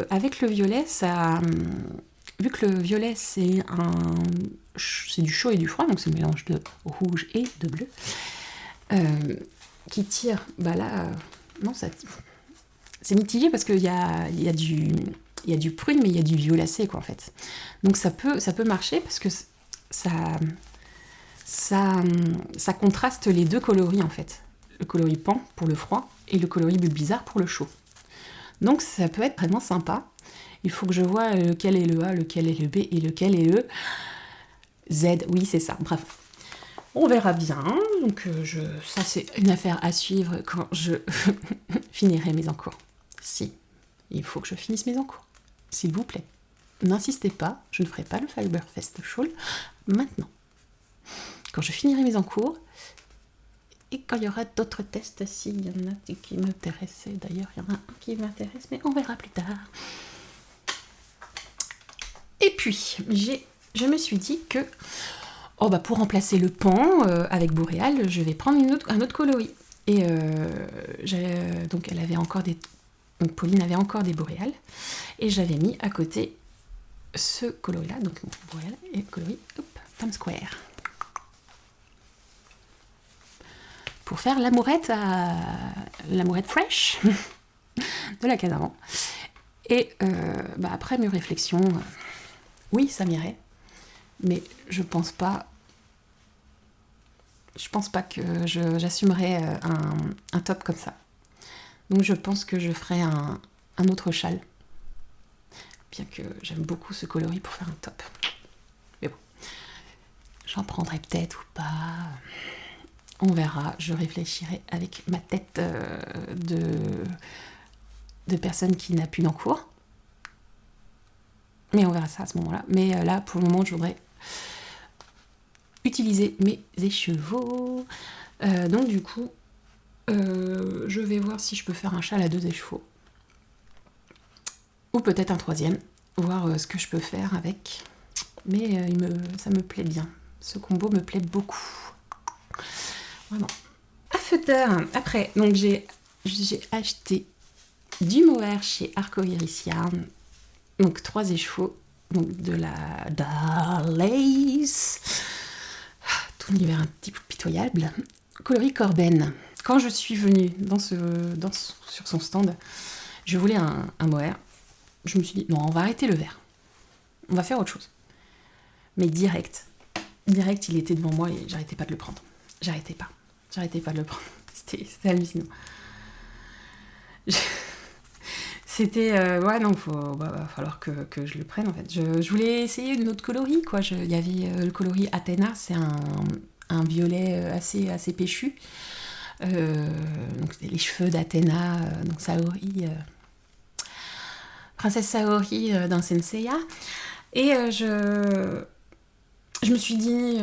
avec le violet, vu que le violet, c'est du chaud et du froid, donc c'est le mélange de rouge et de bleu, qui tire, bah là, non, c'est mitigé parce qu'il y a du prune, mais il y a du violacé, quoi, en fait. Donc ça peut marcher parce que ça contraste les deux coloris, en fait. Le coloris pan pour le froid et le coloris bulle bizarre pour le chaud. Donc ça peut être vraiment sympa. Il faut que je vois lequel est le A, lequel est le B et lequel est le Z. Oui, c'est ça. Bref. On verra bien. Donc ça, c'est une affaire à suivre quand je finirai mes encours. Si, il faut que je finisse mes encours. S'il vous plaît. N'insistez pas, je ne ferai pas le Fiberfest Shawl maintenant. Quand je finirai mes encours, et quand il y aura d'autres tests, s'il y en a qui m'intéressaient, d'ailleurs il y en a un qui m'intéresse, mais on verra plus tard. Et puis, je me suis dit que pour remplacer le pan avec Boréal, je vais prendre un autre coloris. Et donc Pauline avait encore des Boréal, et j'avais mis à côté ce coloris-là, donc Boréal et le coloris Times Square. Pour faire l'amourette fraîche de la case avant. Et après mes réflexions, oui, ça m'irait, mais je pense pas que j'assumerais un top comme ça. Donc je pense que je ferai un autre châle, bien que j'aime beaucoup ce coloris pour faire un top. Mais bon, j'en prendrai peut-être ou pas. On verra, je réfléchirai avec ma tête de personne qui n'a plus d'encours. Mais on verra ça à ce moment-là. Mais là, pour le moment, je voudrais utiliser mes écheveaux. Donc du coup, je vais voir si je peux faire un châle à 2 écheveaux. Ou peut-être un troisième. Voir ce que je peux faire avec. Mais ça me plaît bien. Ce combo me plaît beaucoup. Vraiment. À feutre. Après, donc j'ai acheté du mohair chez Arcoiris Yarn. Donc 3 écheveaux. Donc de la Darlace. Tout l'univers un petit peu pitoyable. Coloris Corben. Quand je suis venue sur son stand, je voulais un mohair. Je me suis dit, non, on va arrêter le vert. On va faire autre chose. Mais direct, il était devant moi et j'arrêtais pas de le prendre. J'arrêtais pas de le prendre. C'était hallucinant. C'était... va falloir que je le prenne, en fait. Je voulais essayer une autre coloris, quoi. Il y avait le coloris Athéna, c'est un violet assez péchu. Donc c'était les cheveux d'Athéna, donc Saori... Princesse Saori d'un Senseiya. Et je me suis dit,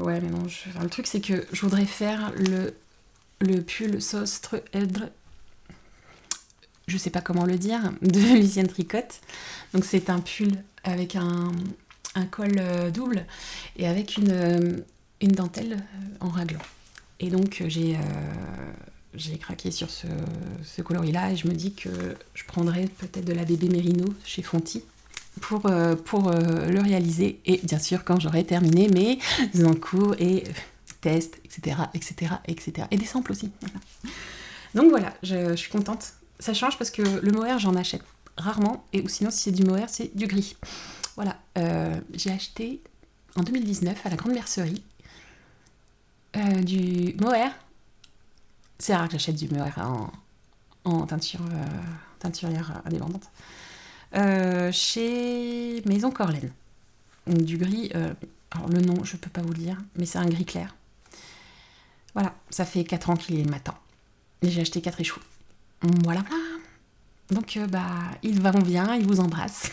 ouais, mais non, le truc, c'est que je voudrais faire le pull Sostre Edre, je sais pas comment le dire, de Lucienne Tricotte. Donc, c'est un pull avec un col double et avec une dentelle en raglan. Et donc, j'ai craqué sur ce coloris-là et je me dis que je prendrais peut-être de la bébé Mérino chez Fonty pour le réaliser. Et bien sûr, quand j'aurai terminé mes encours et tests, etc., etc., etc. Et des samples aussi. Voilà. Donc voilà, je suis contente. Ça change parce que le mohair, j'en achète rarement. Ou sinon, si c'est du mohair, c'est du gris. Voilà. J'ai acheté en 2019 à la Grande Mercerie du mohair. C'est rare que j'achète du mohair en teinturière indépendante. Chez Maison Corlaine. Du gris, alors le nom, je peux pas vous le dire, mais c'est un gris clair. Voilà, ça fait 4 ans qu'il est matin. Et j'ai acheté 4 écheveaux. Voilà. Donc, ils vont bien, ils vous embrassent.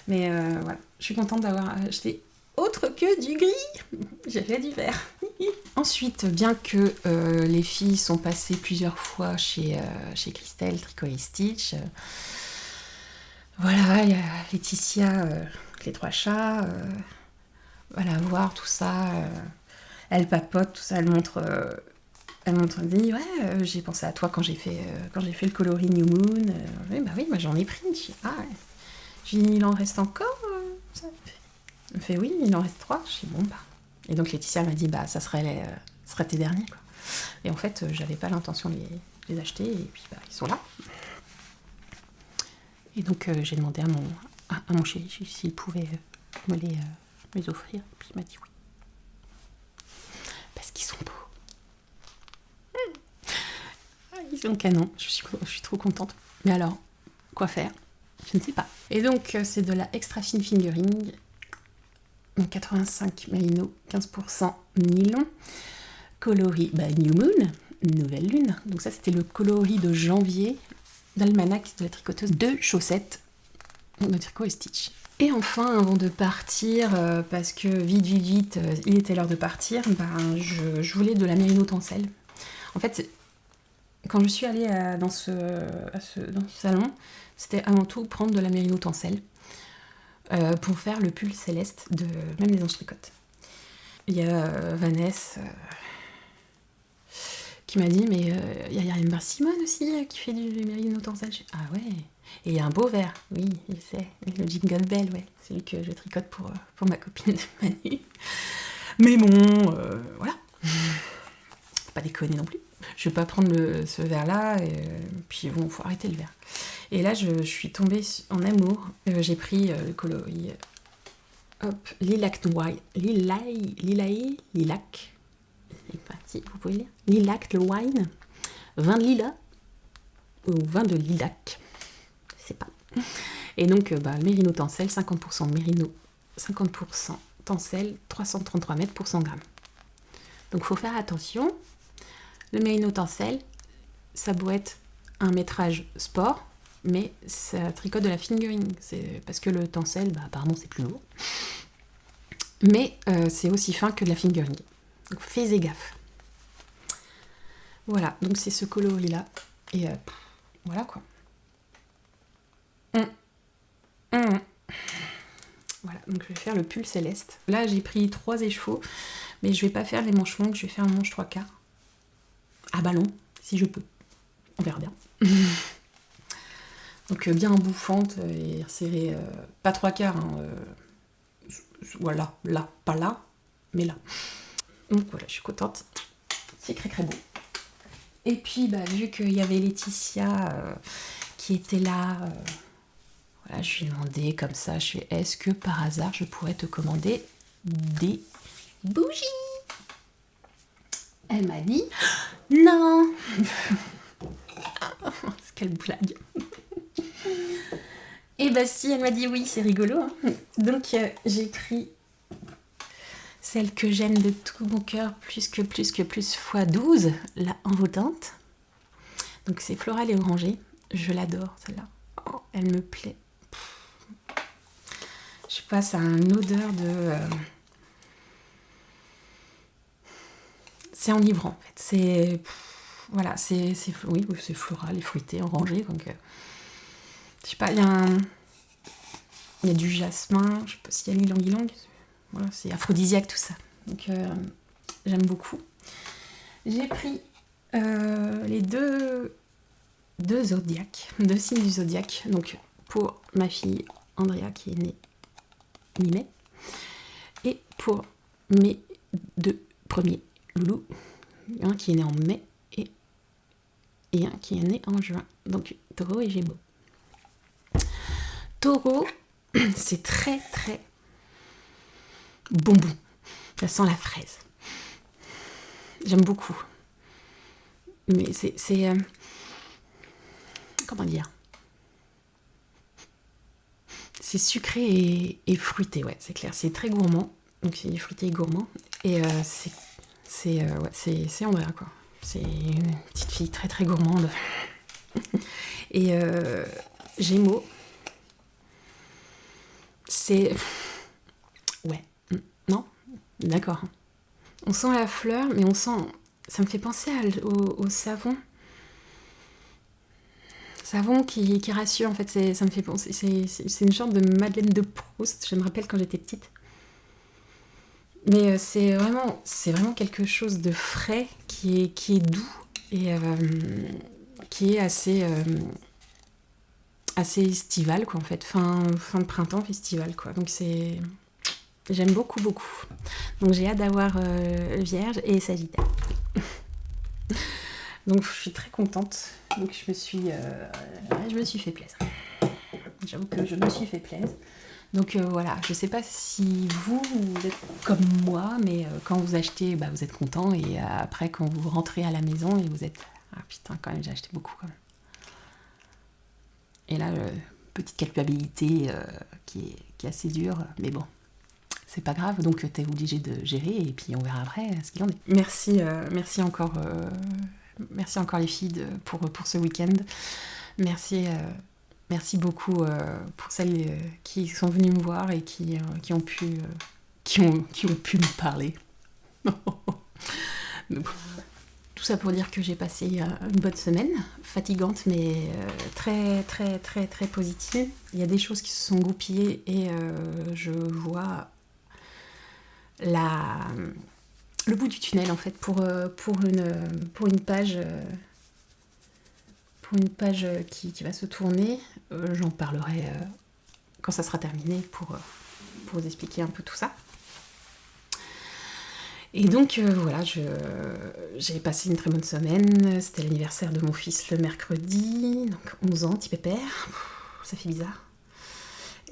Mais voilà, je suis contente d'avoir acheté autre que du gris. J'ai fait du vert. Ensuite, bien que les filles sont passées plusieurs fois chez Christelle, Tricot et Stitch, voilà, il y a Laetitia, les 3 chats, voilà, voir tout ça, elle papote, tout ça, elle montre, elle dit, ouais, j'ai pensé à toi quand j'ai fait le coloris New Moon, oui, moi j'en ai pris, je dis, ah ouais, j'ai dit, il en reste encore, ça elle me fait, oui, il en reste 3, je dis, bon, et donc Laetitia m'a dit, ça serait tes derniers, quoi. Et en fait, j'avais pas l'intention de les acheter, et puis bah, ils sont là. Et donc j'ai demandé à mon chéri s'il pouvait me les offrir, et puis il m'a dit oui. Parce qu'ils sont beaux. Ils sont canons, je suis trop contente. Mais alors, quoi faire? Je ne sais pas. Et donc c'est de la extra fine fingering, 85 mérino, 15% nylon, coloris New Moon, nouvelle lune. Donc ça c'était le coloris de janvier d'Almanach de la tricoteuse de chaussettes de Tricot et Stitch. Et enfin, avant de partir, parce que vite, il était l'heure de partir, je voulais de la mérino tencel. En fait, quand je suis allée dans ce salon, c'était avant tout prendre de la mérino tencel pour faire le pull céleste de même Maison Tricote. Il y a Vanessa qui m'a dit, mais il y a Amber Simon aussi qui fait du mérino tencel. Ah ouais. Et il y a un beau vert, oui, je sais, le Jingle Bell, ouais, celui que je tricote pour ma copine Manu. Mais bon, voilà. Faut pas déconner non plus. Je vais pas prendre ce verre-là, et puis bon, faut arrêter le verre. Et là, je suis tombée en amour. J'ai pris le coloris, hop, Lilac White, Lilac, si vous pouvez lire, Lilac le Wine, vin de lilas, ou vin de lilac. Pas. Et donc le mérino tencel, 50% mérino, 50% tencel, 333 mètres pour 100 grammes. Donc faut faire attention. Le mérino tencel, ça doit être un métrage sport, mais ça tricote de la fingering. C'est parce que le tencel, apparemment c'est plus lourd. Mais c'est aussi fin que de la fingering. Donc faites gaffe. Voilà, donc c'est ce coloris là. Et voilà quoi. Voilà, donc je vais faire le pull céleste. Là, j'ai pris 3 échevaux, mais je vais pas faire les manches longues, je vais faire un manche 3/4 à ballon, si je peux. On verra bien. Donc bien bouffante et serrée, pas 3/4, voilà, là, pas là, mais là. Donc voilà, je suis contente. C'est très beau. Et puis, vu qu'il y avait Laetitia qui était là... Voilà, je lui ai demandé comme ça, est-ce que par hasard je pourrais te commander des bougies? Elle m'a dit non. Quelle blague. Et si, elle m'a dit oui, c'est rigolo. Hein. Donc j'ai pris celle que j'aime de tout mon cœur, plus fois 12, la envoûtante. Donc c'est floral et orangé. Je l'adore celle-là. Oh, elle me plaît. Je sais pas, ça a une odeur de... C'est enivrant en fait. C'est... Voilà, c'est floral et fruité, orangé. Donc, je sais pas, il y a du jasmin, je sais pas s'il y a l'ylang-ylang. Voilà, c'est aphrodisiaque tout ça. Donc j'aime beaucoup. J'ai pris les deux zodiaques, 2 signes du zodiaque. Donc pour ma fille Andrea qui est née mi-mai, et pour mes 2 premiers loulous, un qui est né en mai et un qui est né en juin. Donc Taureau et Gémeaux. Taureau, c'est très bonbon. Ça sent la fraise. J'aime beaucoup. Mais c'est comment dire? C'est sucré et fruité, ouais, c'est clair. C'est très gourmand. Donc c'est fruité et gourmand. Et c'est Andrea, quoi. C'est une petite fille très gourmande. Et Gémeaux, c'est... Ouais. Non? D'accord. On sent la fleur, mais on sent... Ça me fait penser au savon. Savon qui rassure, en fait. Ça me fait penser... C'est une sorte de Madeleine de Proust. Je me rappelle quand j'étais petite. Mais c'est vraiment quelque chose de frais, qui est doux et qui est assez estival, quoi, en fait. Fin de printemps, festival, quoi. Donc j'aime beaucoup. Donc j'ai hâte d'avoir Vierge et Sagittaire. Donc je suis très contente. Donc je me suis fait plaisir. J'avoue que je me suis fait plaisir. Donc voilà, je sais pas si vous êtes comme moi, mais quand vous achetez, vous êtes content, et après quand vous rentrez à la maison et vous êtes ah putain, quand même j'ai acheté beaucoup quand même. Et là, petite culpabilité qui est assez dure, mais bon, c'est pas grave, donc t'es obligé de gérer et puis on verra après ce qu'il en est. Merci encore les filles pour ce week-end. Merci beaucoup pour celles qui sont venues me voir et qui ont pu me parler. Tout ça pour dire que j'ai passé une bonne semaine, fatigante mais très très très très positive. Il y a des choses qui se sont goupillées et je vois le bout du tunnel en fait pour une page qui va se tourner. J'en parlerai quand ça sera terminé pour vous expliquer un peu tout ça. Et donc voilà, j'ai passé une très bonne semaine. C'était l'anniversaire de mon fils le mercredi, donc 11 ans, petit pépère. Ça fait bizarre.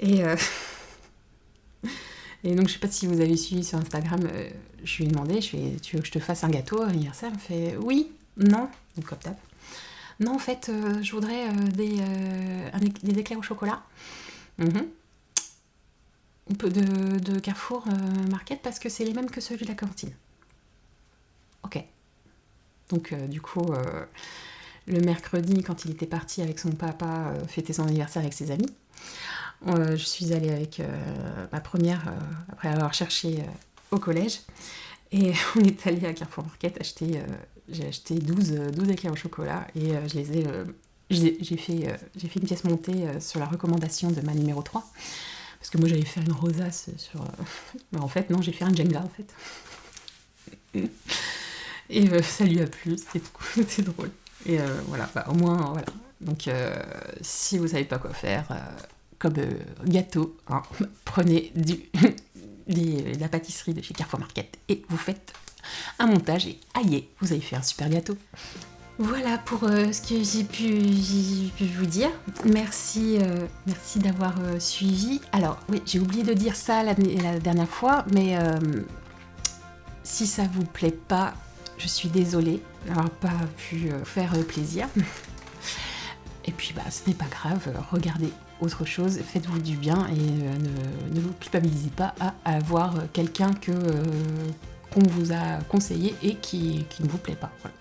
Et donc je sais pas si vous avez suivi sur Instagram, je lui ai demandé, tu veux que je te fasse un gâteau à l'anniversaire? Elle me fait oui, non, donc comme d'hab. Non, en fait, je voudrais des éclairs au chocolat. Un peu de Carrefour Market parce que c'est les mêmes que ceux de la cantine. Ok. Donc du coup, le mercredi, quand il était parti avec son papa fêter son anniversaire avec ses amis, je suis allée avec ma première, après avoir cherché au collège, et on est allé à Carrefour Market acheter, j'ai acheté 12 éclairs au chocolat, et j'ai fait une pièce montée sur la recommandation de ma numéro 3. Parce que moi j'allais faire une rosace sur... Mais en fait non, j'ai fait un Jenga en fait. Et ça lui a plu, c'était drôle. Et voilà, au moins voilà. Donc si vous savez pas quoi faire comme gâteau, hein, prenez la pâtisserie de chez Carrefour Market et vous faites un montage et aïe, vous avez fait un super gâteau. Voilà pour ce que j'ai pu vous dire. Merci d'avoir suivi. Alors oui, j'ai oublié de dire ça la dernière fois, mais si ça vous plaît pas, je suis désolée d'avoir pas pu faire plaisir. Et puis ce n'est pas grave, regardez autre chose, faites-vous du bien et ne vous culpabilisez pas à avoir quelqu'un qu'on vous a conseillé et qui ne vous plaît pas. Voilà.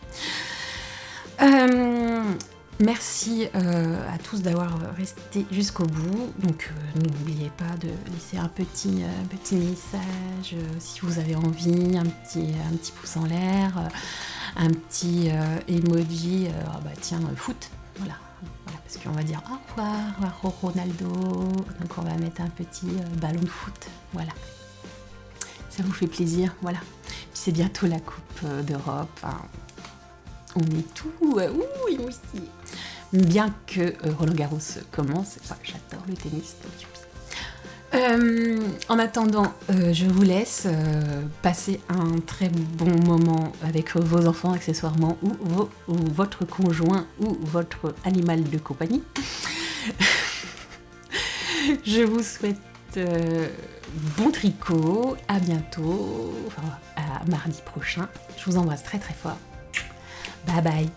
Merci à tous d'avoir resté jusqu'au bout. Donc n'oubliez pas de laisser un petit message si vous avez envie, un petit pouce en l'air, un petit emoji, foot, voilà, parce qu'on va dire au revoir Ronaldo, donc on va mettre un petit ballon de foot, voilà. Ça vous fait plaisir, voilà. Puis c'est bientôt la Coupe d'Europe, hein. On est tout émoustillés. Bien que Roland Garros commence, j'adore le tennis. En attendant, je vous laisse passer un très bon moment avec vos enfants accessoirement, ou votre conjoint ou votre animal de compagnie. Je vous souhaite bon tricot, à bientôt, à mardi prochain. Je vous embrasse très très fort. Bye bye.